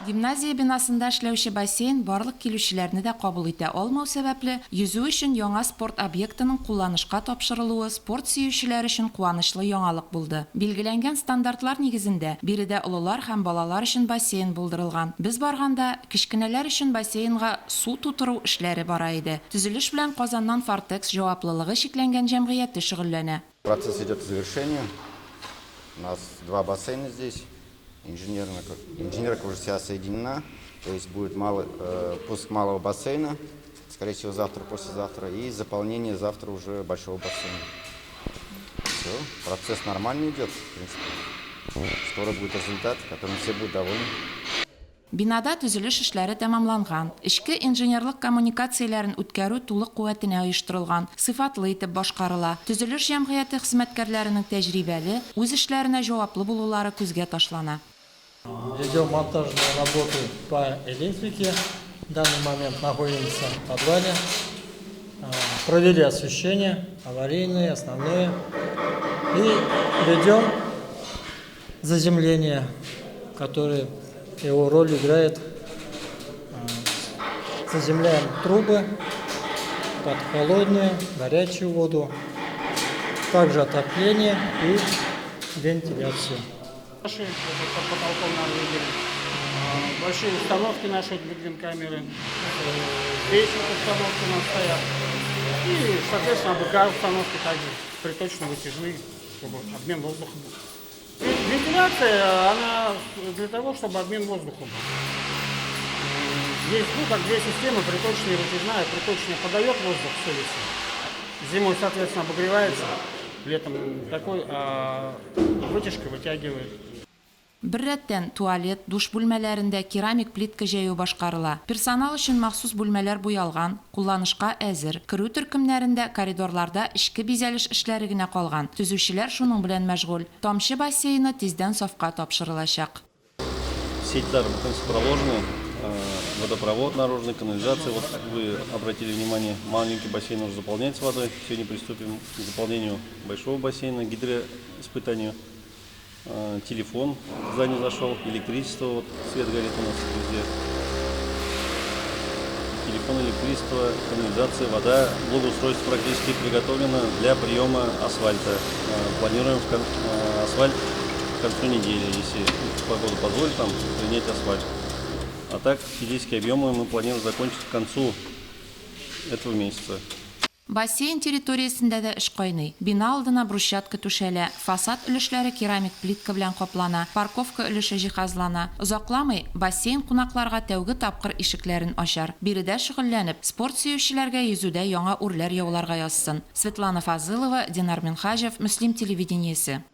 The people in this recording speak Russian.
Гимназия бинасында эшләүче бассейн барлык килүчеләрне дә кабул итә алмау сәбәпле, yüзү өчен яңа спорт объектының кулланышка тапшырылуы спорт сөючеләр өчен куанычлы яңалык булды. Билгеләнгән стандартлар нигезендә биредә олылар һәм балалар өчен бассейн булдырылган. Без барганда кичкенәләр өчен бассейнга су тутыру эшләре бара иде. Төзелеш белән Казаннан Фартекс җаваплылыгы шикләнгән җәмгыяте шөгыльләнә. Процесс идет к завершению. У нас 2 бассейна здесь. Инженерка уже вся соединена. То есть будет пуск малого бассейна, скорее всего завтра, послезавтра, и заполнение завтра уже большого бассейна. Все, процесс нормально идет, в принципе. Скоро будет результат, которым все будут довольны. Бинада төзелеш эшләре тәмамланган. Эчке инженерлык коммуникацияләрен үткәрү тулы куәтенә оештырылган, сыйфатлы итеп башкарыла. Төзелеш җәмгыяте хезмәткәрләренең тәҗрибәле, үз эшләренә җаваплы булулары күзгә ташлана. Ведем монтажные работы по электрике. В данный момент находимся в подвале. Провели освещение, аварийное, основное. И ведем заземление, которое его роль играет. Заземляем трубы под холодную, горячую воду. Также отопление и вентиляцию. Наши под потолком нам выделили. Большие установки наши камеры, 10 установки у нас стоят. И, соответственно, АБК установки также приточно-вытяжные, чтобы обмен воздуха был. Вентиляция, она для того, чтобы обмен воздуха был. Есть, как две системы, приточная и вытяжная. Приточная подает воздух с улицы. Зимой, соответственно, обогревается. Летом такой, а вытяжка вытягивает. Бер рәттән туалет, душ бүлмәләрендә керамик плитка җәю башкарыла. Персонал өчен махсус бүлмәләр буялган, кулланышка әзер. Керү төркемнәрендә, коридорларда эчке бизәлеш эшләре генә калган. Төзүчеләр шуның белән мәшгуль. Тамчы бассейны тиздән сафка тапшырылачак. Сеть полностью проложена, водопровод наружный, канализация. Вот вы обратили внимание, маленький бассейн уже заполняется водой. Сегодня приступим к заполнению большого бассейна, гидроиспытанию. Телефон в здание зашел, электричество, вот свет горит у нас везде. Телефон, электричество, канализация, вода, благоустройство практически приготовлено для приема асфальта. Планируем асфальт к концу недели, если погода позволит нам принять асфальт. А так физические объемы мы планируем закончить к концу этого месяца. Бассейн территориясендә дә эш кайный. Бина алдына брусчатка түшәлә, фасад өлешләре керамик плитка белән каплана, парковка өлеше җиһазлана. Озакламый бассейн кунакларга тәүге тапкыр ишекләрен ачар. Биредә шөгыльләнеп, спорт сөючеләргә yüзүдә яңа үрләр яуларга язсын. Светлана Фазылова, Динар Минхажев, Муслим телевидениесе.